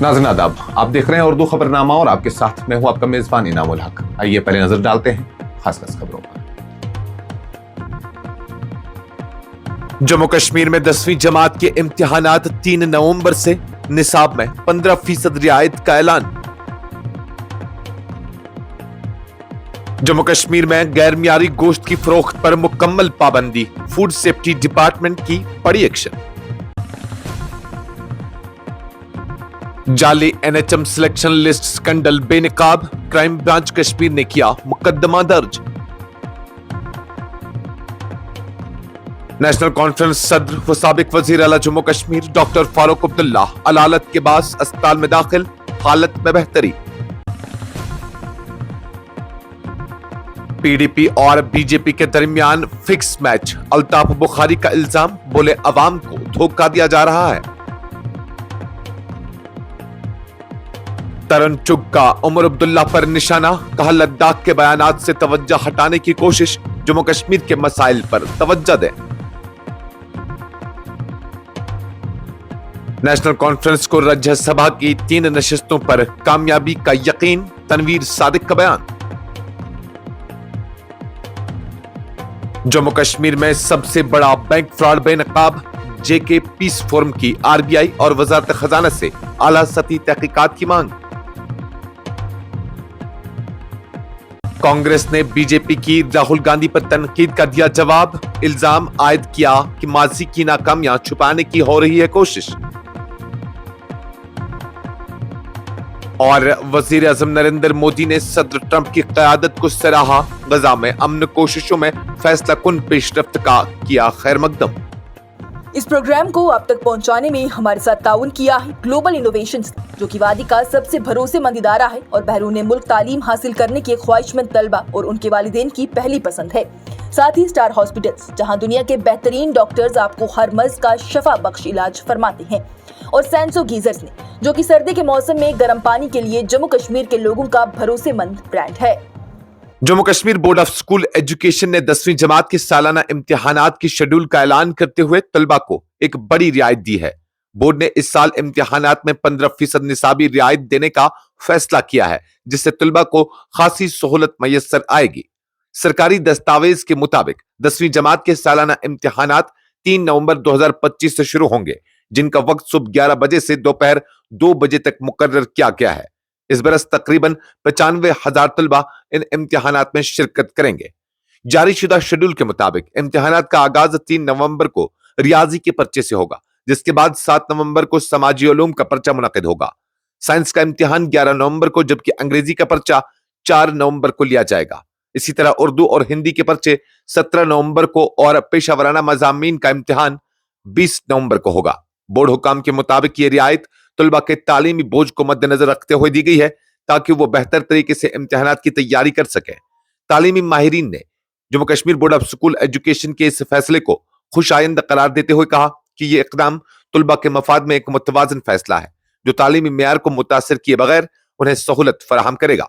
नाज़रीन आदाब, आप देख रहे हैं उर्दू खबरनामा और आपके साथ मैं हूं आपका मेजबान इनामुल हक। आइए पहले नजर डालते हैं खास खबरों पर। जम्मू कश्मीर में 10वीं जमात के इम्तिहानात 3 नवंबर से, निसाब में 15% रियायत का ऐलान। जम्मू कश्मीर में गैर मियारी गोश्त की फरोख्त पर मुकम्मल पाबंदी, फूड सेफ्टी डिपार्टमेंट की बड़ी एक्शन। जाली एनएचएम सिलेक्शन लिस्ट स्कैंडल बेनकाब, क्राइम ब्रांच कश्मीर ने किया मुकदमा दर्ज। नेशनल कॉन्फ्रेंस सदर व साबिक वजीर आला जम्मू कश्मीर डॉक्टर फारूक अब्दुल्ला अलालत के बाद अस्पताल में दाखिल, हालत में बेहतरी। पीडीपी और बीजेपी के दरमियान फिक्स मैच, अल्ताफ बुखारी का इल्जाम, बोले अवाम को धोखा दिया जा रहा है। तरन चुग का उमर अब्दुल्ला पर निशाना, कहा लद्दाख के बयानात से तवज्जो हटाने की कोशिश, जम्मू कश्मीर के मसाइल पर तवज्जो दें। नेशनल कॉन्फ्रेंस को राज्यसभा की 3 नशिस्तों पर कामयाबी का यकीन, तनवीर सादिक का बयान। जम्मू कश्मीर में सबसे बड़ा बैंक फ्रॉड बेनकाब, जेके पीस फोरम की आरबीआई और वजारत खजाना से आला सतही तहकीकात की मांग। कांग्रेस ने बीजेपी की राहुल गांधी पर तनकीद का दिया जवाब, इल्जाम आयद किया कि माजी की नाकामियां छुपाने की हो रही है कोशिश। और वजीर आजम नरेंद्र मोदी ने सदर ट्रंप की क़यादत को सराहा, गजा में अमन कोशिशों में फैसला कुन पेशरफ्त का किया खैर मकदम। इस प्रोग्राम को आप तक पहुंचाने में हमारे साथ ताउन किया है ग्लोबल इनोवेशंस, जो कि वादी का सबसे भरोसेमंद इदारा है और बैरून मुल्क तालीम हासिल करने के ख्वाहिशमंद तलबा और उनके वालिदैन की पहली पसंद है। साथ ही स्टार हॉस्पिटल्स, जहां दुनिया के बेहतरीन डॉक्टर्स आपको हर मर्ज का शफा बख्श इलाज फरमाते हैं। और सैंसो गीजर्स ने, जो कि सर्दी के मौसम में गर्म पानी के लिए जम्मू कश्मीर के लोगों का भरोसेमंद ब्रांड है। Jammu Kashmir board of school education ने 10वीं जमात के सालाना इम्तिहानात की शेड्यूल का ऐलान करते हुए तलबा को एक बड़ी रियायत दी है। बोर्ड ने इस साल इम्तिहानात में 15% निसाबी रियायत देने का फैसला किया है, जिससे तलबा को खासी सहूलत मैसर आएगी। सरकारी दस्तावेज के मुताबिक 10वीं जमात के सालाना इम्तिहानात 3 नवंबर 2025 से शुरू होंगे, जिनका वक्त सुबह 11 बजे से दोपहर 2 बजे तक मुकर्रर किया गया है। इस बरस तकरीबन 95,000 तलबा इन इम्तिहानात में शिरकत करेंगे। जारी शुदा शेड्यूल के मुताबिक इम्तिहानात का आगाज 3 नवंबर को रियाजी के पर्चे से होगा, जिसके बाद 7 नवंबर को समाजी उलूम का पर्चा मुनक़िद होगा। साइंस का इम्तिहान 11 नवंबर को, जबकि अंग्रेजी का पर्चा 4 नवंबर को लिया जाएगा। इसी तरह उर्दू और हिंदी के पर्चे 17 नवंबर को और पेशावराना मज़ामीन का इम्तिहान 20 नवंबर को होगा। बोर्ड हुकाम के मुताबिक ये रियायत तलबा के तालीमी बोझ को मद्देनजर रखते हुए दी गई है, ताकि वो बेहतर तरीके से इम्तिहानात की तैयारी कर सके। तालीमी माहिरीन ने Jammu Kashmir board of school education के इस फैसले को खुशाइंद करार देते हुए कहा कि ये इकदाम तलबा के मफाद में एक मुतवाज़िन फैसला है, जो तालीमी मेयार को मुतासिर किए बगैर उन्हें सहूलत फराहम करेगा।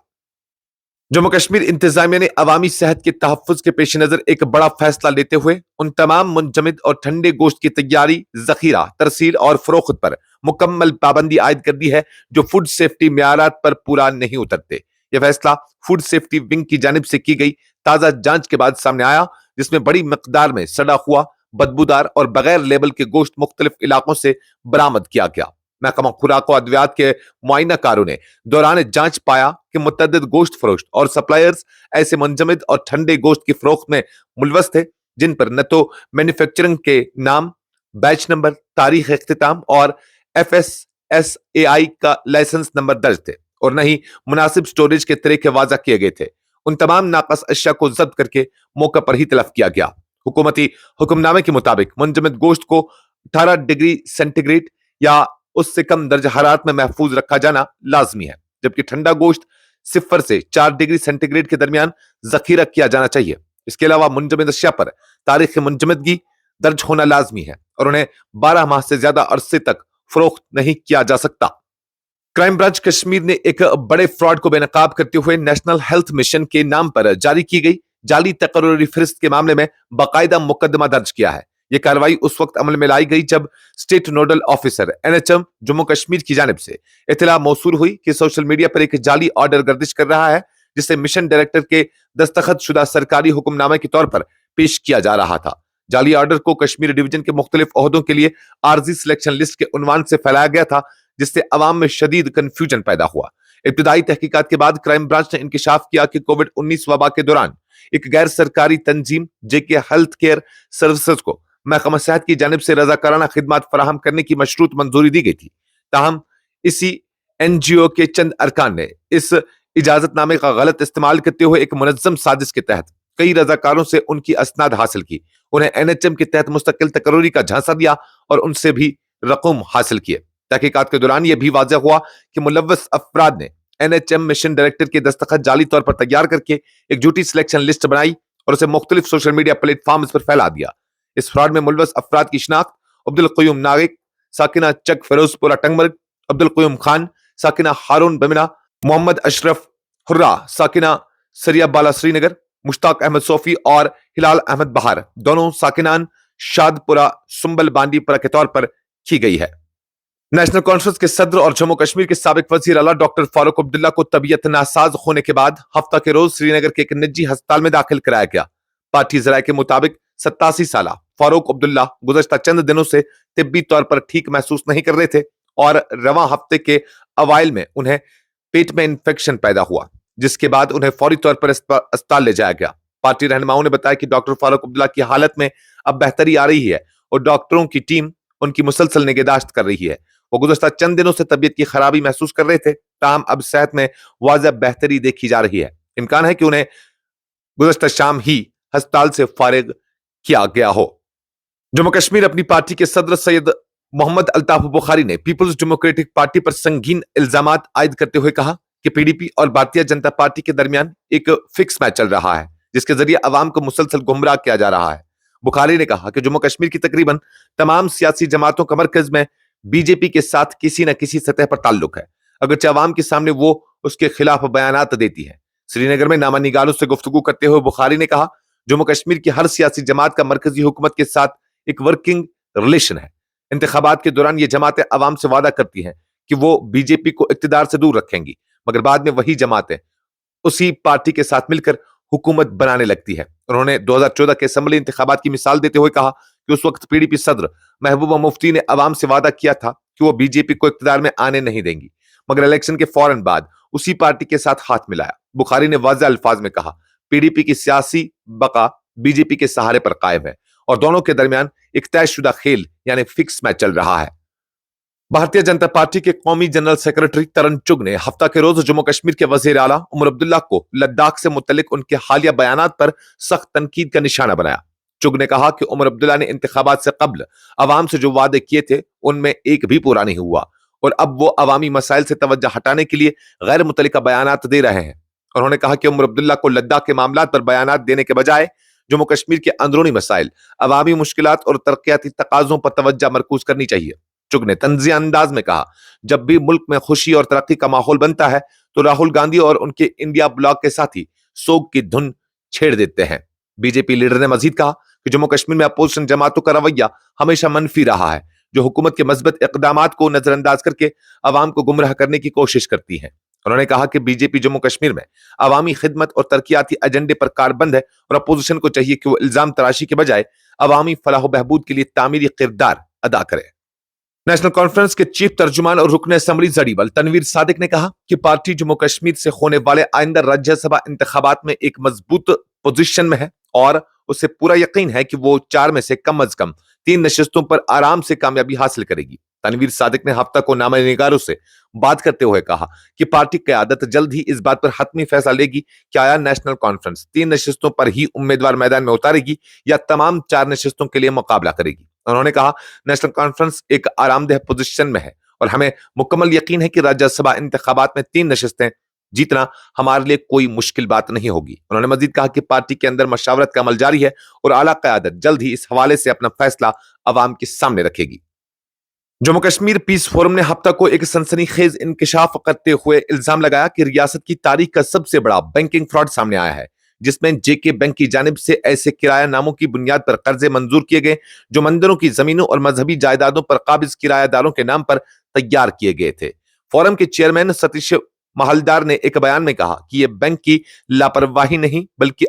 जम्मू कश्मीर इंतजामिया ने अवामी सेहत के तहफ़्फ़ुज़ के पेश नज़र एक बड़ा फैसला लेते हुए उन तमाम मुंजमद और ठंडे गोश्त की तैयारी, ज़ख़ीरा, तरसील और फ़रोख्त पर मुकम्मल पाबंदी आयद कर दी है, जो फूड सेफ्टी मेयारात पर पूरा नहीं उतरते। यह फैसला फूड सेफ्टी विंग की जानिब से की गई ताज़ा जांच के बाद सामने आया, जिसमें बड़ी मिक़दार में सड़ा हुआ, बदबूदार और बगैर लेबल के गोश्त मुख्तलिफ इलाकों से बरामद किया गया। महकमा खुराक और अद्वियात के मुआयनाकारों ने दौरान जांच पाया कि मुतअद्दिद गोश्त फरोख्त और सप्लायर्स ऐसे मुंजमद और ठंडे गोश्त की फरोख्त में मुलवस थे, जिन पर न तो मैन्युफैक्चरिंग के नाम, बैच नंबर, तारीख इख्तिताम और FSSAI का लाइसेंस नंबर दर्ज थे, और न ही मुनासिब स्टोरेज के तरीके वाज़ा किए गए थे। उन तमाम नाकस अशिया को जब्त करके मौका पर ही तलफ किया गया। हुकूमती हुक्मनामे के मुताबिक मुंजमद गोश्त को 18 डिग्री सेंटीग्रेड या उससे कम दर्ज हरारत में महफूज रखा जाना लाजमी है, जबकि ठंडा गोश्त 0 से 4 डिग्री सेंटीग्रेड के दरमियान जखीरा किया जाना चाहिए। इसके अलावा मुंजमद अशिया पर तारीख मुंजमदगी दर्ज होना लाजमी है और उन्हें 12 माह से ज्यादा अरसे तक फरोख्त नहीं किया जा सकता। क्राइम ब्रांच कश्मीर ने एक बड़े फ्रॉड को बेनकाब करते हुए नेशनल हेल्थ मिशन के नाम पर जारी की गई जाली तकर्रुरी फहरिस्त के मामले में बाकायदा मुकदमा दर्ज किया है। ये कार्रवाई उस वक्त अमल में लाई गई जब state nodal officer NHM Jammu Kashmir की जानिब से इत्तला मौसूल हुई कि सोशल मीडिया पर एक जाली ऑर्डर गर्दिश कर रहा है, जिसे मिशन डायरेक्टर के दस्तखत शुदा सरकारी हुक्मनामे के तौर पर पेश किया जा रहा था। जाली ऑर्डर को कश्मीर डिवीजन के मुख्तलिफ ओहदों के लिए आर्जी सिलेक्शन लिस्ट के उन्वान से फैलाया गया था, जिससे अवाम में शदीद कंफ्यूजन पैदा हुआ। इब्तिदाई तहकीकात के बाद क्राइम ब्रांच ने इंकिशाफ किया कि कोविड-19 वबा के दौरान एक गैर सरकारी तंजीम जेके हेल्थ केयर सर्विसेज को महकमा सेहत की जानिब से रजाकाराना खिदमात फराहम करने की मशरूत मंजूरी दी गई थी। ताहम इसी NGO के चंद अरकान ने इस इजाजतनामे का गलत इस्तेमाल करते हुए एक मुनज्जम साजिश के तहत कई रजाकारों से उनकी असनाद हासिल की, उन्हें NHM के तहत मुस्तकिल तकर्री का झांसा दिया और उनसे भी रकम हासिल किए। तहकीकात के दौरान यह भी वाज़ेह हुआ कि मुलव्वस अफराद ने NHM मिशन डायरेक्टर के दस्तखत जाली तौर पर तैयार करके एक झूठी सिलेक्शन लिस्ट बनाई और उसे मुख्तलिफ सोशल मीडिया प्लेटफॉर्म्स पर फैला दिया। इस फ्रॉड में मुलव्वस अफराद की शिनाख्त अब्दुल क़य्यूम नागिक साकिना चक फिरोजपुरा टंगमर्ग, अब्दुल क़य्यूम खान साकिना हारून बमिना, मोहम्मद अशरफ हुर्रा साकिना सरिया बाला श्रीनगर, मुश्ताक अहमद सोफी और हिलाल अहमद बहार दोनों साकिनान शादपुरा सुंबल बांडीपुरा के तौर पर की गई है। नेशनल कॉन्फ्रेंस के सदर और जम्मू कश्मीर के साबिक वजीर आला डॉक्टर फारूक अब्दुल्ला को तबीयत नासाज होने के बाद हफ्ता के रोज श्रीनगर के एक निजी अस्पताल में दाखिल कराया गया। पार्टी जराये के मुताबिक 87 साला फारूक अब्दुल्ला गुज़श्ता चंद दिनों से तिब्बी तौर पर ठीक महसूस नहीं कर रहे थे और रवां हफ्ते के अवाइल में उन्हें पेट में इंफेक्शन पैदा हुआ, जिसके बाद उन्हें फौरी तौर पर अस्पताल ले जाया गया। पार्टी रहनुमाओं ने बताया कि डॉक्टर फारूक अब्दुल्ला की हालत में अब बेहतरी आ रही है और डॉक्टरों की टीम उनकी मुसलसल निगहदाश्त कर रही है। वो गुज़श्ता चंद दिनों से तबीयत की खराबी महसूस कर रहे थे, ताहम अब सेहत में वाज़ह बेहतरी देखी जा रही है। इम्कान है कि उन्हें गुज़श्ता शाम ही अस्पताल से फारिग किया गया हो। जम्मू कश्मीर अपनी पार्टी के सदर सैयद मोहम्मद अल्ताफ बुखारी ने पीपल्स डेमोक्रेटिक पार्टी पर संगीन इल्जामात आयद करते हुए कहा कि PDP और भारतीय जनता पार्टी के दरमियान एक फिक्स मैच चल रहा है, जिसके जरिए अवाम को मुसलसल गुमराह किया जा रहा है। बुखारी ने कहा कि जम्मू कश्मीर की तकरीबन तमाम सियासी जमातों का मरकज में बीजेपी के साथ किसी न किसी सतह पर ताल्लुक है, अगरचे अवाम के सामने वो उसके खिलाफ बयानात देती है। श्रीनगर में नामा निगारों से गुफ्तगू करते हुए बुखारी ने कहा, जम्मू कश्मीर की हर सियासी जमात का मरकजी हुकूमत के साथ एक वर्किंग रिलेशन है। इंतखाबात के दौरान ये जमातें अवाम से वादा करती हैं कि वो बीजेपी को इक्तिदार से दूर रखेंगी, मगर बाद में वही जमातें उसी पार्टी के साथ मिलकर हुकूमत बनाने लगती है। उन्होंने 2014 के असम्बली इंतखाबात की मिसाल देते हुए कहा कि उस वक्त PDP सदर महबूबा मुफ्ती ने अवाम से वादा किया था कि वो बीजेपी को इक्तिदार में आने नहीं देंगी, मगर इलेक्शन के फौरन बाद उसी पार्टी के साथ हाथ मिलाया। बुखारी ने वाज़ेह अल्फाज में कहा, PDP की सियासी बका बीजेपी के सहारे पर कायम है और दोनों के दरमियान एक तयशुदा खेल यानी फिक्स मैच चल रहा है। भारतीय जनता पार्टी के कौमी जनरल सेक्रेटरी तरन चुग ने हफ्ता के रोज जम्मू कश्मीर के वजीर आला उमर अब्दुल्ला को लद्दाख से मुतल्लिक उनके हालिया बयानात पर सख्त तनकीद का निशाना बनाया। चुग ने कहा कि उमर अब्दुल्ला ने इंतखाबात से कब्ल अवाम से जो वादे किए थे उनमें एक भी पूरा नहीं हुआ और अब वो अवामी मसाइल से तवज्जो हटाने के लिए गैर मुतल्लिका बयानात दे रहे हैं। उन्होंने कहा कि उमर अब्दुल्ला को लद्दाख के मामलात पर बयानात देने के बजाय जम्मू कश्मीर के अंदरूनी मसाइल, अवामी मुश्किलात और तरक्याती तकाजों पर तवज्जो मरकूज करनी चाहिए। चुग ने तंज़िया अंदाज में कहा, जब भी मुल्क में खुशी और तरक्की का माहौल बनता है तो राहुल गांधी और उनके इंडिया ब्लॉक के साथी सोग की धुन छेड़ देते हैं। बीजेपी लीडर ने मजीद कहा कि जम्मू कश्मीर में अपोजिशन जमातों का रवैया हमेशा मनफी रहा है, जो हुकूमत के मस्बत इक़दामात को नजरअंदाज करके अवाम को गुमराह करने की कोशिश करती है। उन्होंने कहा कि बीजेपी जम्मू कश्मीर में अवामी खिदमत और तरक्याती एजेंडे पर कारबंद है और अपोजिशन को चाहिए कि वो इल्जाम तराशी के बजाय अवामी फलाह बहबूद के लिए तामीरी किरदार अदा करे। नेशनल कॉन्फ्रेंस के चीफ तर्जुमान और रुकन असम्बली जरीबल तनवीर सादिक ने कहा कि पार्टी जम्मू कश्मीर से होने वाले आइंदा राज्यसभा इंतखाबात में एक मजबूत पोजीशन में है और उसे पूरा यकीन है कि वो 4 में से कम अज कम 3 नशिस्तों पर आराम से कामयाबी हासिल करेगी। तनवीर सादिक ने हफ्ता को नामा निगारों से बात करते हुए कहा कि पार्टी क़यादत जल्द ही इस बात पर हतमी फैसला लेगी कि आया नेशनल कॉन्फ्रेंस 3 नशिस्तों पर ही उम्मीदवार मैदान में उतारेगी या तमाम 4 नशिस्तों के लिए मुकाबला करेगी। उन्होंने कहा, नेशनल कॉन्फ्रेंस एक आरामदेह पोजीशन में है और हमें मुकम्मल यकीन है कि राज्यसभा इंतखाबात में 3 नशिस्तें जीतना हमारे लिए कोई मुश्किल बात नहीं होगी। उन्होंने मजीद कहा कि पार्टी के अंदर मशावरत का अमल जारी है और आला क़यादत जल्द ही इस हवाले से अपना फैसला अवाम के सामने रखेगी। जम्मू कश्मीर पीस फोरम ने हफ्ता को एक सनसनीखेज इंकिशाफ करते हुए इल्जाम लगाया कि रियासत की तारीख का सबसे बड़ा बैंकिंग फ्रॉड सामने आया है, जिसमें जेके बैंक की जानिब से ऐसे किराया नामों की बुनियाद पर कर्जे मंजूर किए गए जो मंदिरों की जमीनों और मजहबी जायदादों पर काबिज किरायादारों के नाम पर तैयार किए गए थे। फोरम के चेयरमैन सतीश महलदार ने एक बयान में कहा कि यह बैंक की लापरवाही नहीं बल्कि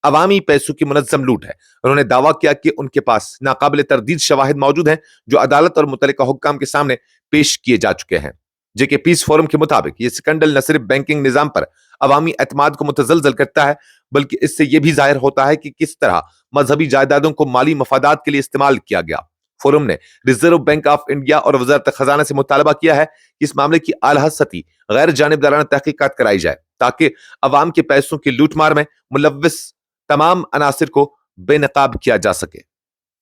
अवामी पैसों की मुनज्जम लूट है। उन्होंने दावा किया कि उनके पास नाकाबिले तरदीद शवाहिद मौजूद हैं जो अदालत और मुतल्लिका हुक्काम के सामने पेश किए जा चुके हैं। जेके पीस फोरम के मुताबिक ये स्कैंडल न सिर्फ बैंकिंग निजाम पर अवामी एतमाद को मुतजलजल करता है बल्कि इससे यह भी जाहिर होता है कि किस तरह मजहबी जायदादों को माली मफादात के लिए इस्तेमाल किया गया। फोरम ने रिजर्व बैंक ऑफ इंडिया और वजारत खजाना से मुतालबा किया है कि इस मामले की आला सती गैर जानिबदाराना तहकीकात कराई जाए ताकि अवाम के पैसों की लूटमार में मुलव्विस तमाम अनासिर को बेनकाब किया जा सके।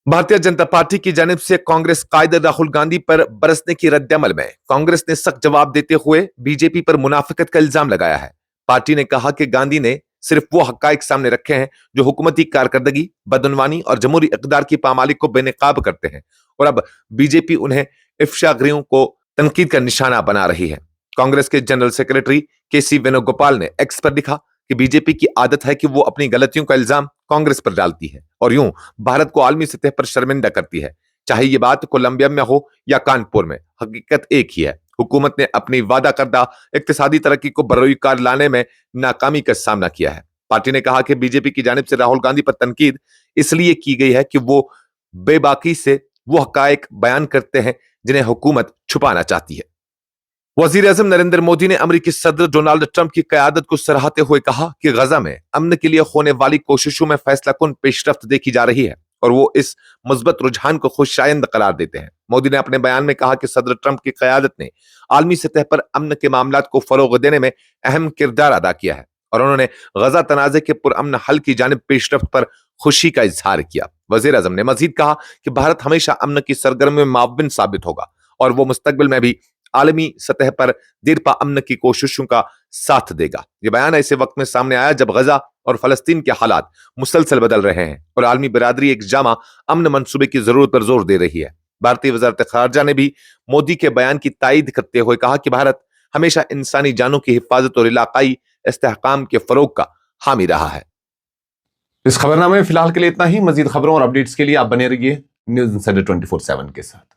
भारतीय जनता पार्टी की जानिब से कांग्रेस कायद राहुल गांधी पर बरसने की रद्दअमल में कांग्रेस ने सख्त जवाब देते हुए बीजेपी पर मुनाफिकत का इल्जाम लगाया है। पार्टी ने कहा कि गांधी ने सिर्फ वो हकाइक सामने रखे हैं जो हुकूमती कारकर्दगी, बदनवानी और जमहूरी इक़्तिदार की पामाली को बेनकाब करते हैं और अब बीजेपी उन्हें इफ्शागरियों को तनकीद का निशाना बना रही है। कांग्रेस के जनरल सेक्रेटरी के.सी. वेणुगोपाल ने एक्स पर लिखा कि बीजेपी की आदत है कि वो अपनी गलतियों का इल्जाम कांग्रेस पर डालती है और यूं भारत को आलमी सतह पर शर्मिंदा करती है। चाहे ये बात कोलंबिया में हो या कानपुर में, हकीकत एक ही है। हुकूमत ने अपनी वादा करदा इक्तिसादी तरक्की को बरोकार लाने में नाकामी का सामना किया है। पार्टी ने कहा कि बीजेपी की जानिब से राहुल गांधी पर तनकीद इसलिए की गई है कि वो बेबाकी से वो हकायक बयान करते हैं जिन्हें हुकूमत छुपाना चाहती है। वजीर आजम नरेंद्र मोदी ने अमेरिकी सदर डोनाल्ड ट्रंप की क़यादत को सराहते हुए कहा कि गजा में अमन के लिए होने वाली कोशिशों में फैसलाकुन पेशरफ्त देखी जा रही है और वो इस मुस्बत रुझान को खुशाइंद करार देते हैं। मोदी ने अपने बयान में कहा कि सदर ट्रंप की क़यादत ने आलमी सतह पर अमन के मामलात को फरोग देने में अहम किरदार अदा किया है और उन्होंने गजा तनाज़े के पुरअमन हल की जानिब पेशरफ्त पर खुशी का इजहार किया। वजीर आजम ने मजीद कहा कि भारत हमेशा अमन की सरगर्मी में मुआविन साबित होगा और वो मुस्तकबिल में भी आलमी सतह पर देरपा अमन की कोशिशों का साथ देगा। ये बयान ऐसे वक्त में सामने आया जब गजा और फलस्तीन के हालात मुसलसल बदल रहे हैं और आलमी बिरादरी एक जामा अमन मंसूबे की जरूरत पर जोर दे रही है। भारतीय वजारत खारजा ने भी मोदी के बयान की तायीद करते हुए कहा कि भारत हमेशा इंसानी जानों की हिफाजत और इलाकाई इस्तेहकाम के फरोग का हामी रहा है। इस खबरनामे में फिलहाल के लिए इतना ही। मजीद खबरों और अपडेट्स के लिए आप बने रहिए न्यूज़ इंसाइडर 24/7 के साथ।